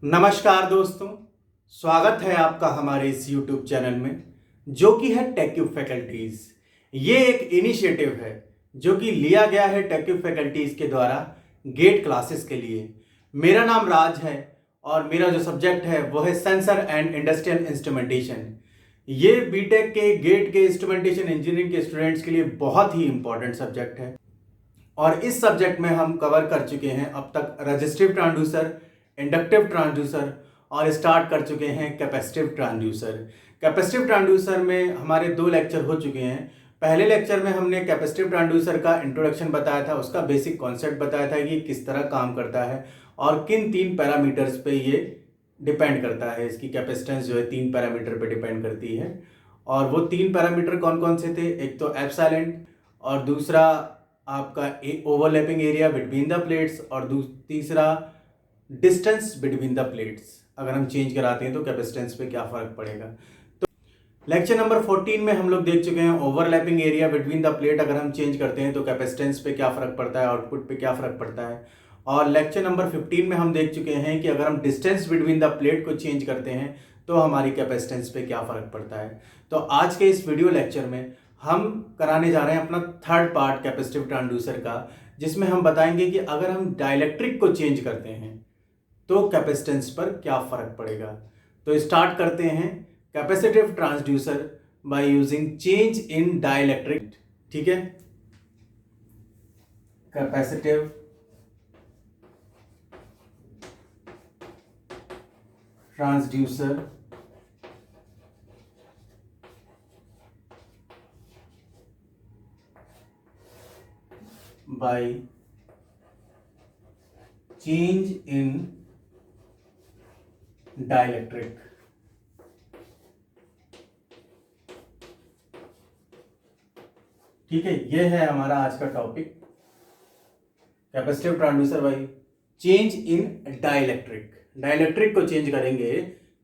नमस्कार दोस्तों, स्वागत है आपका हमारे इस YouTube चैनल में जो कि है टेक्यू फैकल्टीज। ये एक इनिशिएटिव है जो कि लिया गया है टेक्यू फैकल्टीज के द्वारा गेट क्लासेस के लिए। मेरा नाम राज है और मेरा जो सब्जेक्ट है वो है सेंसर एंड इंडस्ट्रियल इंस्ट्रूमेंटेशन। ये बीटेक के गेट के इंस्ट्रूमेंटेशन इंजीनियरिंग के स्टूडेंट्स के लिए बहुत ही इंपॉर्टेंट सब्जेक्ट है और इस सब्जेक्ट में हम कवर कर चुके हैं अब तक रजिस्टिव ट्रांसड्यूसर, इंडक्टिव ट्रांसड्यूसर और स्टार्ट कर चुके हैं कैपेसिटिव ट्रांसड्यूसर। कैपेसिटिव ट्रांसड्यूसर में हमारे 2 लेक्चर हो चुके हैं। पहले लेक्चर में हमने कैपेसिटिव ट्रांसड्यूसर का इंट्रोडक्शन बताया था, उसका बेसिक कॉन्सेप्ट बताया था कि किस तरह काम करता है और किन 3 पैरामीटर्स पे ये डिपेंड करता है। इसकी कैपेसिटेंस जो है 3 पैरामीटर पे डिपेंड करती है और वो 3 पैरामीटर कौन कौन से थे? एक तो एप्सिलॉन और दूसरा आपका overlapping area between the plates और तीसरा डिस्टेंस बिटवीन द प्लेट्स। अगर हम चेंज कराते हैं तो कैपेसिटेंस पे क्या फर्क पड़ेगा। तो लेक्चर नंबर 14 में हम लोग देख चुके हैं overlapping area between the plate अगर हम चेंज करते हैं तो कैपेसिटेंस पे क्या फर्क पड़ता है, आउटपुट पे क्या फर्क पड़ता है। और लेक्चर नंबर 15 में हम देख चुके हैं कि अगर हम डिस्टेंस बिटवीन द प्लेट को चेंज करते हैं तो हमारी कैपेसिटेंस पे क्या फर्क पड़ता है। तो आज के इस वीडियो लेक्चर में हम कराने जा रहे हैं अपना थर्ड पार्ट कैपेसिटिव ट्रांसड्यूसर का, जिसमें हम बताएंगे कि अगर हम डाइलेक्ट्रिक को चेंज करते हैं तो कैपेसिटेंस पर क्या फर्क पड़ेगा। तो स्टार्ट करते हैं capacitive transducer by using change in dielectric. ठीक है, capacitive transducer by change in dielectric. ठीक है, यह है हमारा आज का topic, capacitive transducer by change in dielectric. Dielectric को चेंज करेंगे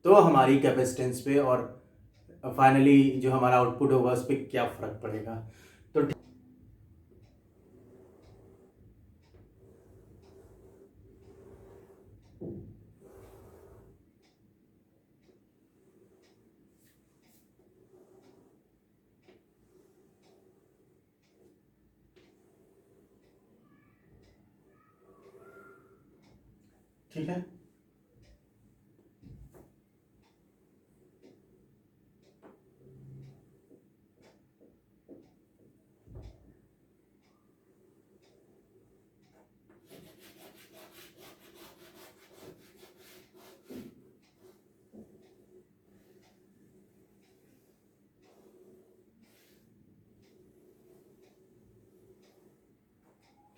तो हमारी कैपेसिटेंस पे और फाइनली जो हमारा आउटपुट होगा उस पर क्या फर्क पड़ेगा। तो ठीक है,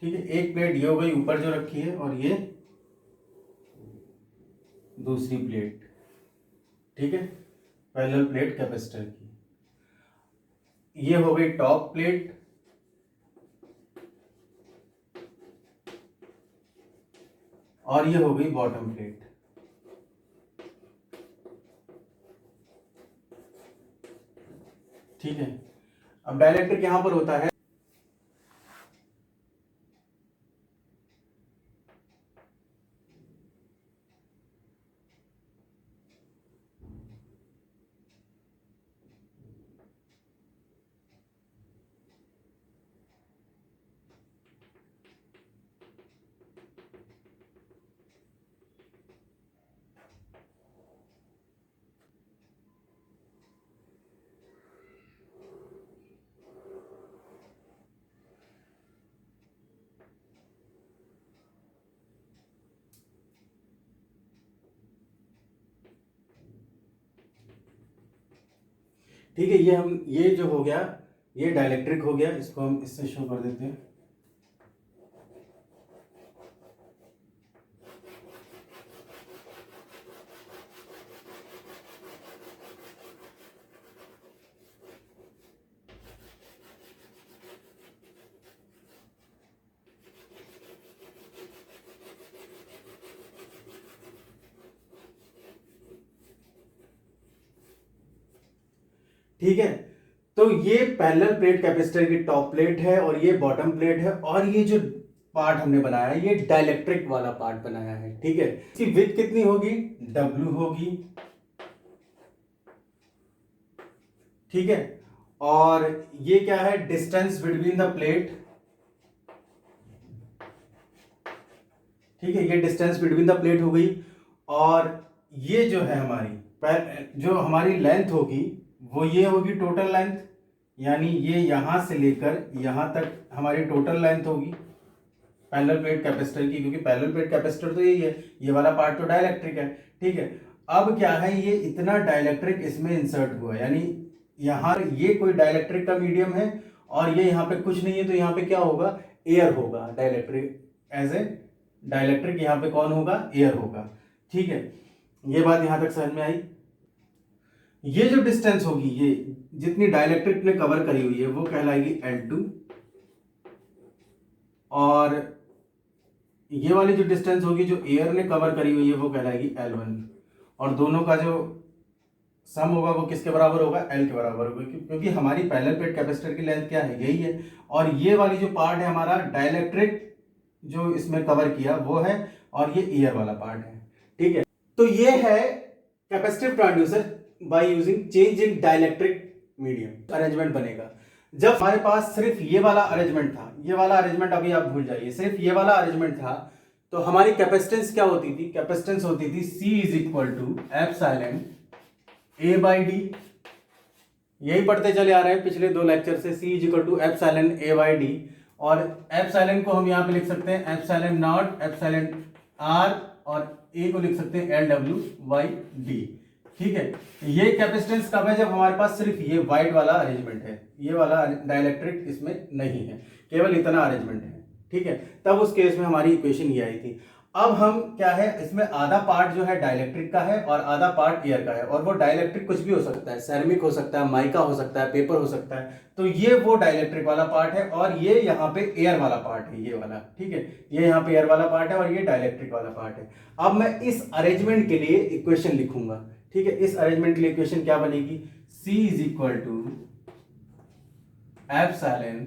ठीक है। एक प्लेट ये हो गई ऊपर जो रखी है और ये दूसरी प्लेट। ठीक है, पैरेलल प्लेट कैपेसिटर की। ये हो गई टॉप प्लेट और ये हो गई बॉटम प्लेट। ठीक है, अब डाइलेक्ट्रिक यहां पर होता है ठीक है। ये जो हो गया ये डाइलेक्ट्रिक हो गया, इसको हम इससे शो कर देते हैं। ठीक है, तो ये पैरेलल प्लेट कैपेसिटर की टॉप प्लेट है और ये बॉटम प्लेट है और ये जो पार्ट हमने बनाया है, ये डाइलेक्ट्रिक वाला पार्ट बनाया है, ठीक है। इसकी विड्थ कितनी होगी, W होगी, ठीक है। और ये क्या है, डिस्टेंस बिटवीन द प्लेट, ठीक है, ये डिस्टेंस बिटवीन द प्लेट हो गई। और ये जो है जो हमारी लेंथ होगी वो ये होगी टोटल लेंथ, यानी ये यहां से लेकर यहां तक हमारी टोटल लेंथ होगी पैरेलल प्लेट कैपेसिटर की, क्योंकि पैरेलल प्लेट कैपेसिटर तो यही है, ये वाला पार्ट तो डाइलेक्ट्रिक है, ठीक है। अब क्या है, ये इतना डाइलेक्ट्रिक इसमें इंसर्ट हुआ, यानी यहाँ ये कोई डाइलेक्ट्रिक का मीडियम है और ये यहाँ पे कुछ नहीं है, तो यहाँ पे क्या होगा, एयर होगा, डाइलेक्ट्रिक एज ए डाइलेक्ट्रिक यहाँ पे कौन होगा, एयर होगा, ठीक है। ये बात यहाँ तक समझ में आई। ये जो डिस्टेंस होगी, ये जितनी डाइलेक्ट्रिक ने कवर करी हुई है वो कहलाएगी L2, और ये वाली जो डिस्टेंस होगी जो एयर ने कवर करी हुई है वो कहलाएगी L1, और दोनों का जो सम होगा वो किसके बराबर होगा, L के बराबर होगा, क्योंकि हमारी पैरेलल प्लेट कैपेसिटर की लेंथ क्या है, यही है। और ये वाली जो पार्ट है हमारा डाइलेक्ट्रिक जो इसमें कवर किया वो है, और ये एयर वाला पार्ट है, ठीक है। तो ये है capacitive transducer by using change in dielectric medium. Arrangement बनेगा जब हमारे पास सिर्फ ये वाला अरेंजमेंट था, ये वाला अरेंजमेंट अभी आप भूल जाइए, सिर्फ ये वाला अरेंजमेंट था, तो हमारी कैपेसिटेंस क्या होती थी, कैपेसिटेंस होती थी C is equal to epsilon A by D. यही पढ़ते चले आ रहे हैं पिछले 2 लेक्चर से, C is equal to epsilon A by D, और एप्सिलॉन को हम यहाँ पे लिख सकते हैं एप्सिलॉन नॉट एप्सिलॉन R, और A को लिख सकते हैं LW बाई डी, ठीक है। ये कैपेसिटेंस कब है, जब हमारे पास सिर्फ ये वाइट वाला अरेंजमेंट है, ये वाला डाइलेक्ट्रिक इसमें नहीं है, केवल इतना अरेंजमेंट है, ठीक है। तब उस केस में हमारी इक्वेशन ये आई थी। अब हम क्या है, इसमें आधा पार्ट जो है डाइलेक्ट्रिक का है और आधा पार्ट एयर का है, और वो डाइलेक्ट्रिक कुछ भी हो सकता है, सेरेमिक हो सकता है, माइका हो सकता है, पेपर हो सकता है। तो ये वो डाइलेक्ट्रिक वाला पार्ट है, और ये यहाँ पे एयर वाला पार्ट है, ये वाला, ठीक है। ये यहाँ पे एयर वाला पार्ट है और ये डाइलेक्ट्रिक वाला पार्ट है। अब मैं इस अरेंजमेंट के लिए इक्वेशन लिखूंगा, ठीक है। इस अरेंजमेंट के लिए इक्वेशन क्या बनेगी, C is equal to epsilon,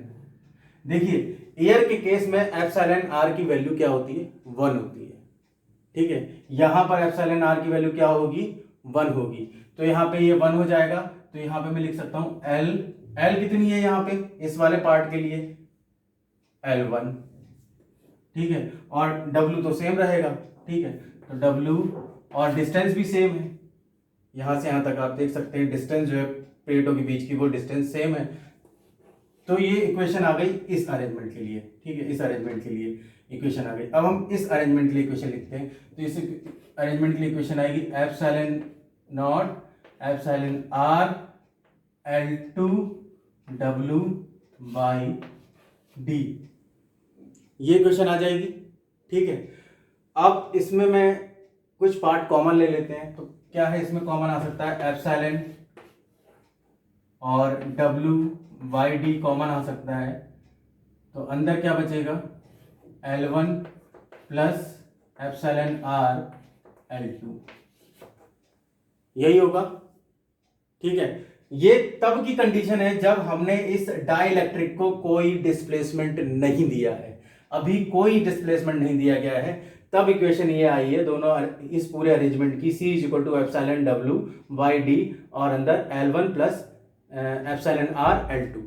देखिए एयर के केस में एप्सिलॉन R की वैल्यू क्या होती है, 1 होती है, ठीक है। यहां पर एप्सिलॉन R की वैल्यू क्या होगी, 1 होगी, तो यहां पे ये 1 हो जाएगा, तो यहां पे मैं लिख सकता हूं L कितनी है यहां पे इस वाले पार्ट के लिए, L1, ठीक है। और W तो सेम रहेगा, ठीक है, तो W, और डिस्टेंस भी सेम है, यहां से यहां तक आप देख सकते हैं डिस्टेंस जो है प्लेटों के बीच की वो डिस्टेंस सेम है। तो ये इक्वेशन आ गई इस अरेंजमेंट के लिए, ठीक है, इस अरेंजमेंट के लिए इक्वेशन आ गई। अब हम इस अरेंजमेंट के लिए इक्वेशन लिखते हैं, तो इस अरेंजमेंट के लिए इक्वेशन आएगी epsilon not epsilon R L2 W by D, ये इक्वेशन आ जाएगी, ठीक है। अब इसमें मैं कुछ पार्ट कॉमन ले लेते हैं, तो क्या है इसमें कॉमन आ सकता है, एप्सिलॉन और W बाई डी कॉमन आ सकता है, तो अंदर क्या बचेगा, L1 plus epsilon R L2, यही होगा, ठीक है। ये तब की कंडीशन है जब हमने इस डाइलेक्ट्रिक को कोई डिस्प्लेसमेंट नहीं दिया है, अभी कोई डिस्प्लेसमेंट नहीं दिया गया है, तब इक्वेशन ये आई है दोनों इस पूरे अरेंजमेंट की, C is equal to epsilon W by D, और अंदर L1 plus epsilon R L2,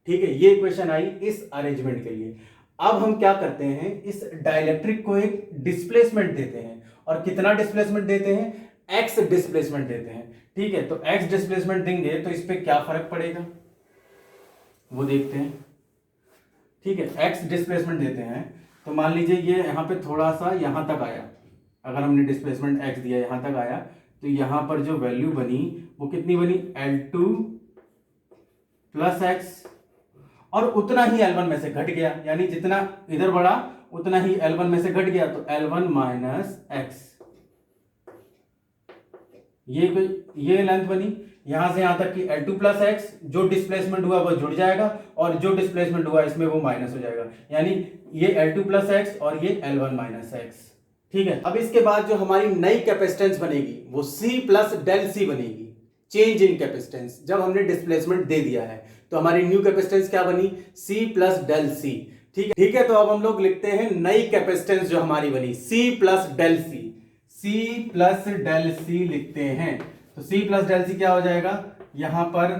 ठीक है। ये इक्वेशन आई इस अरेंजमेंट के लिए। अब हम क्या करते हैं, इस डाइलेक्ट्रिक को एक डिस्प्लेसमेंट देते हैं, और कितना डिस्प्लेसमेंट देते हैं, x डिस्प्लेसमेंट देते हैं, ठीक है। तो x डिस्प्लेसमेंट देंगे तो इस पे क्या फर्क पड़ेगा वो देखते हैं, ठीक है। x डिस्प्लेसमेंट देते हैं, तो मान लीजिए ये यहाँ पे थोड़ा सा यहां तक आया, अगर हमने डिस्प्लेसमेंट x दिया यहां तक आया, तो यहां पर जो वैल्यू बनी वो कितनी बनी, L2 प्लस x, और उतना ही L1 में से घट गया, यानी जितना इधर बढ़ा उतना ही L1 में से घट गया, तो L1 माइनस x, ये लेंथ बनी। यहां से यहां तक कि L2 प्लस x, जो डिस्प्लेसमेंट हुआ वो जुड़ जाएगा, और जो डिस्प्लेसमेंट हुआ इसमें वो माइनस हो जाएगा, यानी ये L2 प्लस x और ये L1 माइनस x, ठीक है। अब इसके बाद जो हमारी नई कैपेसिटेंस बनेगी वो C प्लस डेल C बनेगी, चेंज इन कैपेसिटेंस। जब हमने डिस्प्लेसमेंट दे दिया है तो हमारी न्यू कैपेसिटेंस क्या बनी, C प्लस डेल C, ठीक है। तो अब हम लोग लिखते हैं नई कैपेसिटेंस जो हमारी बनी, C plus del C, C plus del C लिखते हैं। तो C प्लस डेल सी क्या हो जाएगा, यहां पर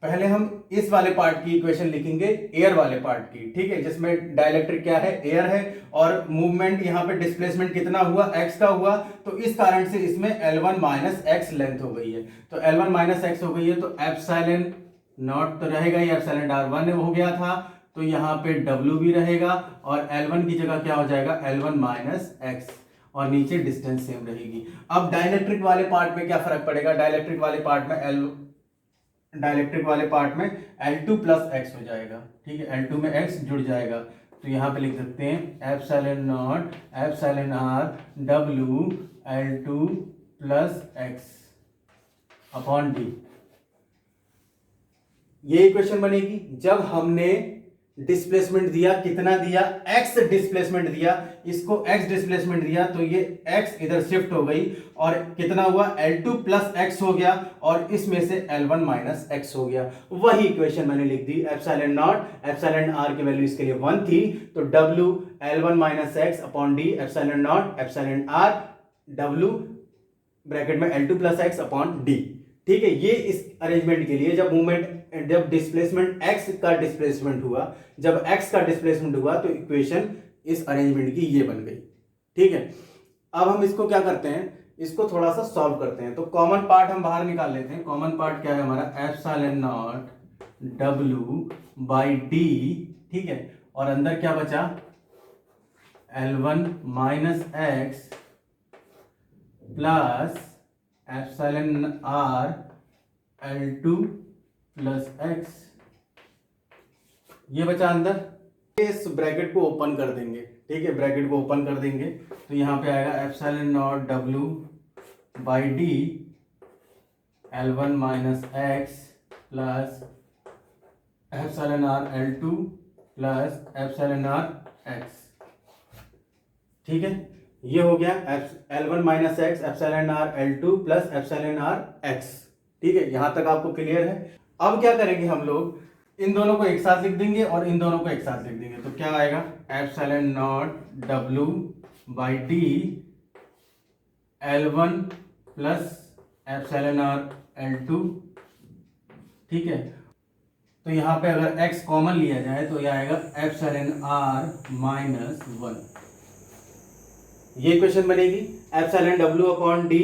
पहले हम इस वाले पार्ट की इक्वेशन लिखेंगे, एयर वाले पार्ट की, ठीक है, जिसमें डाइलेक्ट्रिक क्या है, एयर है, और मूवमेंट यहां पे डिस्प्लेसमेंट कितना हुआ, x का हुआ, तो इस कारण से इसमें L1 माइनस एक्स लेंथ हो गई है। तो L1 माइनस एक्स हो गई है, तो एप्सिलॉन नॉट तो रहेगा ही, एप्सिलॉन R1 हो गया था, तो यहाँ पे W भी रहेगा, और L1 की जगह क्या हो जाएगा, L1 माइनस एक्स, और नीचे डिस्टेंस सेम रहेगी। अब डाइलेक्ट्रिक वाले पार्ट में क्या फर्क पड़ेगा, डाइलेक्ट्रिक वाले पार्ट में L2 प्लस एक्स हो जाएगा, ठीक है, L2 में x जुड़ जाएगा। तो यहाँ पे लिख सकते हैं epsilon not epsilon R W L2 plus x upon D. ये इक्वेशन बनेगी जब हमने डिस्प्लेसमेंट दिया, कितना दिया, x डिस्प्लेसमेंट दिया, इसको x डिस्प्लेसमेंट दिया, तो ये x इधर शिफ्ट हो गई, और कितना हुआ, L2 प्लस एक्स हो गया, और इसमें से L1 माइनस एक्स हो गया। वही इक्वेशन मैंने लिख दी, एप्सिलॉन नॉट एप्सिलॉन R की वैल्यू इसके लिए 1 थी, तो W L1 minus x upon D, epsilon not epsilon R W bracket में L2 plus x upon D. ठीक है, ये इस अरेंजमेंट के लिए जब डिस्प्लेसमेंट x का डिस्प्लेसमेंट हुआ, जब x का डिस्प्लेसमेंट हुआ, तो इक्वेशन इस अरेंजमेंट की ये बन गई। ठीक है, अब हम इसको क्या करते हैं, इसको थोड़ा सा सॉल्व करते हैं। तो कॉमन पार्ट हम बाहर निकाल लेते हैं। कॉमन पार्ट क्या है हमारा, epsilon not W by D, ठीक है, और अंदर क्या बचा, L1 minus x plus epsilon R L2 plus x, ये बचा अंदर। इस ब्रैकेट को ओपन कर देंगे, ठीक है, ब्रैकेट को ओपन कर देंगे, तो यहां पे आएगा epsilon not W by D L1 minus x plus epsilon R L2 plus epsilon R x. ठीक है, ये हो गया L1 minus x epsilon R L2 plus epsilon R x. ठीक है, यहां तक आपको क्लियर है। अब क्या करेंगे हम लोग, इन दोनों को एक साथ लिख देंगे और इन दोनों को एक साथ लिख देंगे। तो क्या आएगा, epsilon not W by D L1 plus epsilon R L2। ठीक है, तो यहां पे अगर x कॉमन लिया जाए तो यह आएगा एप्सिलॉन R माइनस 1। ये इक्वेशन बनेगी epsilon W upon D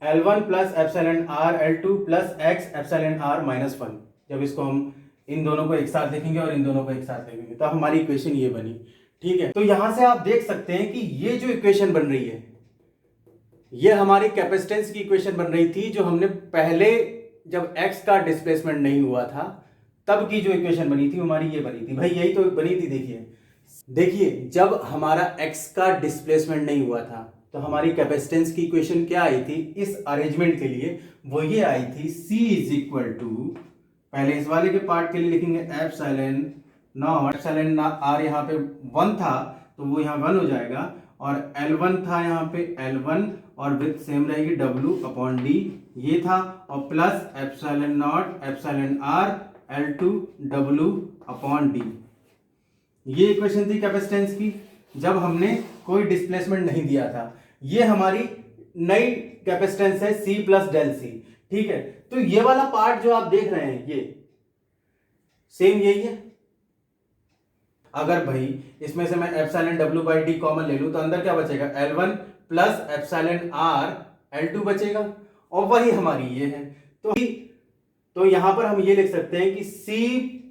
L1 plus epsilon R L2 plus x epsilon R minus 1। जब इसको हम इन दोनों को एक साथ लिखेंगे और इन दोनों को एक साथ लिखेंगे तो हमारी इक्वेशन ये बनी। ठीक है, तो यहां से आप देख सकते हैं कि ये जो इक्वेशन बन रही है, ये हमारी कैपेसिटेंस की इक्वेशन बन रही थी, जो हमने पहले जब x का डिस्प्लेसमेंट नहीं हुआ था तब की जो इक्वेशन बनी थी हमारी ये बनी थी। भाई यही तो बनी थी। देखिए जब हमारा x का डिस्प्लेसमेंट नहीं हुआ था तो हमारी कैपेसिटेंस की इक्वेशन क्या आई थी इस अरेंजमेंट के लिए, वो ये आई थी C इज इक्वल टू, पहले इस वाले के पार्ट के लिए लिखेंगे एप्सिलॉन नॉट, एप्सिलॉन R यहाँ पे 1 था तो वो यहाँ 1 हो जाएगा, और L1 था यहाँ पे L1 और विथ सेम रहेगी W अपॉन डी, ये था, और plus epsilon not epsilon R L2 W upon D. ये इक्वेशन थी कैपेसिटेंस की जब हमने कोई डिस्प्लेसमेंट नहीं दिया था। ये हमारी नई कैपेसिटेंस है C प्लस डेल सी। ठीक है, तो ये वाला पार्ट जो आप देख रहे हैं ये सेम यही है। अगर भाई इसमें से मैं epsilon W by D common ले लूं तो अंदर क्या बचेगा, L1 plus epsilon R L2 बचेगा, और वही हमारी ये है। तो यहां पर हम ये लिख सकते हैं कि C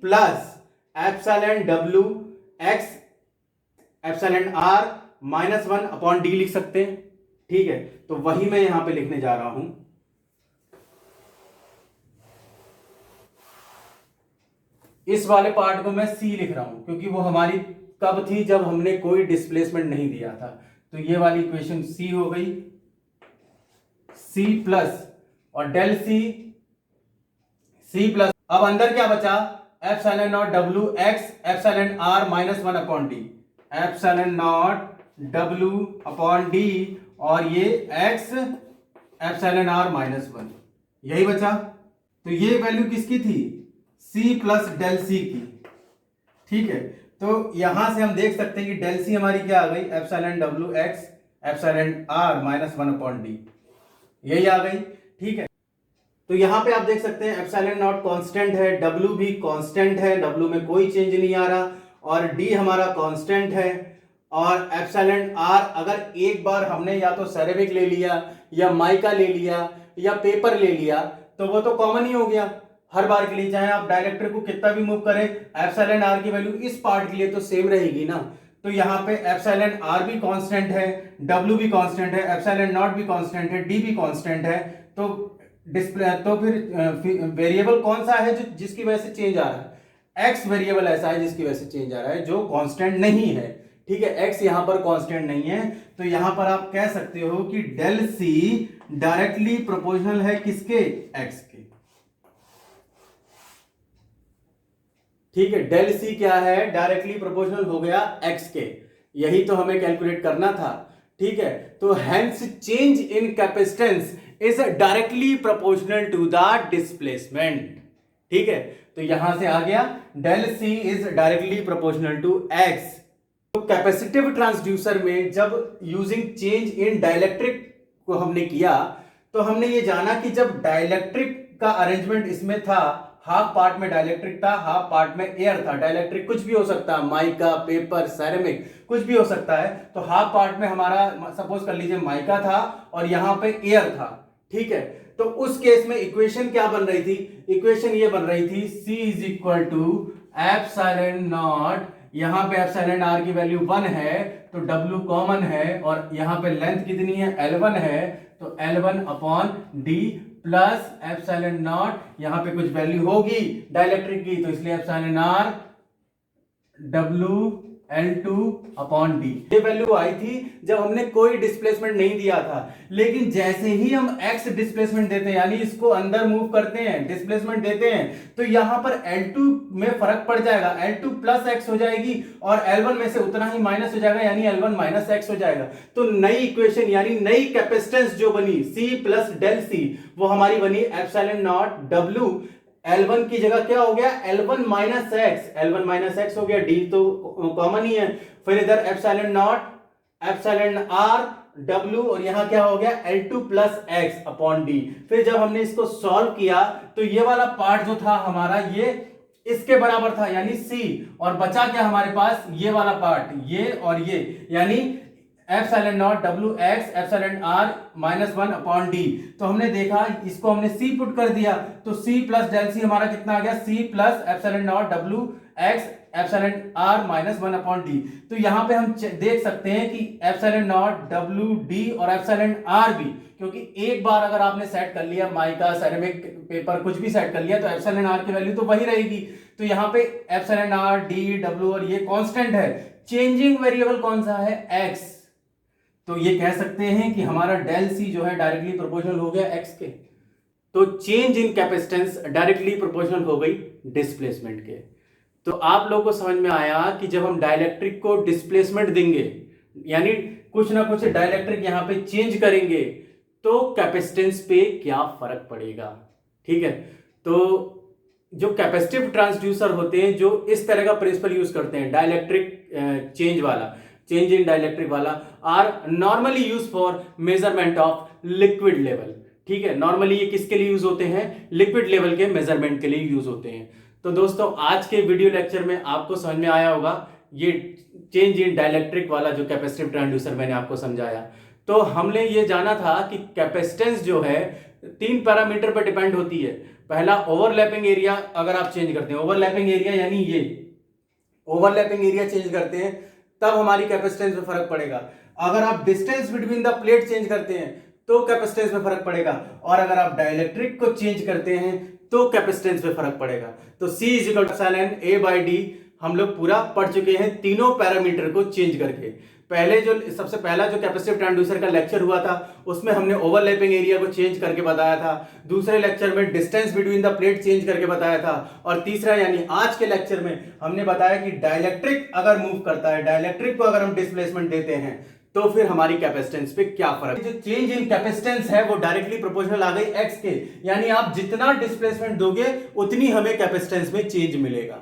plus epsilon W x epsilon R minus 1 upon D लिख सकते हैं। ठीक है, तो वही मैं यहां पे लिखने जा रहा हूं। इस वाले पार्ट को मैं C लिख रहा हूं क्योंकि वो हमारी कब थी, जब हमने कोई डिस्प्लेसमेंट नहीं दिया था। तो ये वाली इक्वेशन C हो गई, C प्लस और डेल C प्लस। अब अंदर क्या बचा, epsilon not W x epsilon R minus 1 upon D, epsilon not W upon D, और ये x एप्सिलॉन R माइनस 1, यही बचा। तो ये वैल्यू किसकी थी, C प्लस डेल C की। ठीक है, तो यहां से हम देख सकते हैं कि डेल सी हमारी क्या आ गई, epsilon W X epsilon R minus 1/d, यही आ गई। ठीक है, तो यहां पे आप देख सकते हैं एप्सिलॉन नॉट कांस्टेंट है, डब्ल्यू भी कांस्टेंट है, डब्ल्यू में कोई चेंज नहीं आ रहा, और डी हमारा कांस्टेंट है। और एप्सिलॉन आर अगर एक बार हमने या तो सेरेमिक ले लिया या माइका ले लिया या पेपर ले लिया तो वो तो कॉमन ही हो गया हर बार के लिए, चाहे आप डाइलेक्ट्रिक को कितना भी मूव करें, एप्सिलॉन आर की वैल्यू इस पार्ट के लिए तो सेम रहेगी ना। तो यहाँ पे एप्सिलॉन आर भी कांस्टेंट है, डब्ल्यू भी कांस्टेंट है, एप्सिलॉन नॉट भी कांस्टेंट है, डी भी कांस्टेंट है। तो डिस्प्ले तो फिर वेरिएबल कौन सा है जो जिसकी वजह से चेंज आ रहा है, एक्स वेरिएबल ऐसा है जिसकी वजह से चेंज आ रहा है जो कांस्टेंट नहीं है। ठीक है, एक्स यहां पर कांस्टेंट नहीं है, तो यहां पर आप कह सकते हो कि डेल सी डायरेक्टली प्रोपोर्शनल है किसके, एक्स के। ठीक है, डेल सी क्या है, डायरेक्टली प्रोपोर्शनल हो गया एक्स के, यही तो हमें कैलकुलेट करना था। ठीक है, तो hence change in capacitance is directly proportional to the displacement. ठीक है, तो यहां से आ गया del C is directly proportional to X. तो कैपेसिटिव ट्रांसड्यूसर में जब यूजिंग चेंज इन डाइलेक्ट्रिक को हमने किया तो हमने ये जाना कि जब डाइलेक्ट्रिक का अरेंजमेंट इसमें था, हाफ पार्ट में डाइलेक्ट्रिक था, हाफ पार्ट में एयर था। डाइलेक्ट्रिक कुछ भी हो सकता है, माइका, पेपर, सेरेमिक, कुछ भी हो सकता है। तो हाफ पार्ट में हमारा सपोज कर लीजिए माइका था और यहां पे एयर था। ठीक है, तो उस केस में इक्वेशन क्या बन रही थी, इक्वेशन ये बन रही थी C is equal to epsilon not, यहां पे एप्सिलॉन आर की वैल्यू 1 है तो W कॉमन है, और यहां पे लेंथ कितनी है, L1 है, तो L1 upon D plus epsilon not, यहां पे कुछ वैल्यू होगी डाइलेक्ट्रिक की तो इसलिए epsilon R W L2 upon D. ये वैल्यू आई थी जब हमने कोई डिस्प्लेसमेंट नहीं दिया था, लेकिन जैसे ही हम x डिस्प्लेसमेंट देते हैं यानी इसको अंदर मूव करते हैं, डिस्प्लेसमेंट देते हैं, तो यहां पर L2 में फर्क पड़ जाएगा, L2 प्लस x हो जाएगी और L1 में से उतना ही माइनस हो जाएगा यानी L1 माइनस x हो जाएगा। तो नई इक्वेशन यानी नई कैपेसिटेंस जो बनी C प्लस डेल सी, वो हमारी बनी एप्सिलॉन नॉट W, L1 की जगह क्या हो गया, L1 minus x, L1 minus x हो गया, D तो कॉमन ही है, फिर इधर epsilon not epsilon R W और यहां क्या हो गया L2 plus x upon D. फिर जब हमने इसको सॉल्व किया तो ये वाला पार्ट जो था हमारा ये इसके बराबर था यानी C, और बचा क्या हमारे पास, ये वाला पार्ट, ये और ये, यानी epsilon not W X epsilon R minus 1 upon D. तो हमने देखा इसको हमने C पुट कर दिया तो C प्लस डेल सी हमारा कितना आ गया, C plus epsilon not W X epsilon R minus 1 upon D. तो यहां पे हम देख सकते हैं कि एप्सिलॉन नॉट डब्ल्यू डी और एप्सिलॉन आर भी, क्योंकि एक बार अगर आपने सेट कर लिया माइका, सेरेमिक, पेपर कुछ भी सेट कर लिया तो एप्सिलॉन आर की वैल्यू तो वही रहेगी। तो यहां पे एप्सिलॉन आर, डी, डब्ल्यू और ये कांस्टेंट है, चेंजिंग वेरिएबल कौन सा है, एक्स। तो ये कह सकते हैं कि हमारा डेल सी जो है डायरेक्टली प्रोपोर्शनल हो गया एक्स के। तो change in capacitance directly proportional हो गई डिस्प्लेसमेंट के। तो आप लोगों को समझ में आया कि जब हम डाइलेक्ट्रिक को डिस्प्लेसमेंट देंगे यानी कुछ ना कुछ डाइलेक्ट्रिक यहां पे चेंज करेंगे तो कैपेसिटेंस पे क्या फर्क पड़ेगा। ठीक है, तो जो कैपेसिटिव ट्रांसड्यूसर होते हैं जो इस तरह का प्रिंसिपल यूज करते हैं, डाइलेक्ट्रिक चेंज वाला, चेंज इन डाइलेक्ट्रिक वाला, are normally use for measurement of liquid level. ठीक है, नॉर्मली ये किसके लिए यूज होते हैं, लिक्विड लेवल के मेजरमेंट के लिए यूज होते हैं। तो दोस्तों आज के वीडियो लेक्चर में आपको समझ में आया होगा ये चेंज इन डाइलेक्ट्रिक वाला जो कैपेसिटिव ट्रांसड्यूसर मैंने आपको समझाया। तो हमने ये जाना था कि कैपेसिटेंस जो है 3 पैरामीटर पर डिपेंड होती है। पहला ओवरलैपिंग एरिया, अगर आप चेंज करते हैं ओवरलैपिंग एरिया यानी ये ओवरलैपिंग एरिया चेंज करते हैं तब हमारी कैपेसिटेंस में फर्क पड़ेगा। अगर आप distance between the plate change करते हैं तो कैपेसिटेंस में फर्क पड़ेगा, और अगर आप डाइलेक्ट्रिक को चेंज करते हैं तो कैपेसिटेंस में फर्क पड़ेगा। तो C is equal to epsilon A by D हम लोग पूरा पढ़ चुके हैं तीनों पैरामीटर को चेंज करके। पहले जो सबसे पहला जो कैपेसिटिव ट्रांसड्यूसर का लेक्चर हुआ था उसमें हमने ओवरलैपिंग एरिया को चेंज करके बताया था, दूसरे लेक्चर में distance between the plate change करके बताया था, और तीसरा यानी आज के लेक्चर में हमने बताया कि डाइलेक्ट्रिक अगर मूव करता है, डाइलेक्ट्रिक को अगर हम डिस्प्लेसमेंट देते हैं तो फिर हमारी कैपेसिटेंस पे क्या फर्क। जो चेंज इन कैपेसिटेंस है वो डायरेक्टली प्रोपोर्शनल आ गई एक्स के, यानी आप जितना डिस्प्लेसमेंट दोगे उतनी हमें कैपेसिटेंस में चेंज मिलेगा।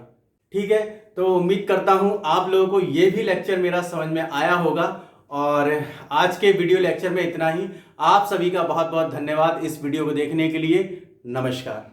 ठीक है, तो उम्मीद करता हूं आप लोगों को ये भी लेक्चर मेरा समझ में आया होगा। और आज के वीडियो लेक्चर में इतना ही। आप सभी का बहुत बहुत धन्यवाद इस वीडियो को देखने के लिए। नमस्कार।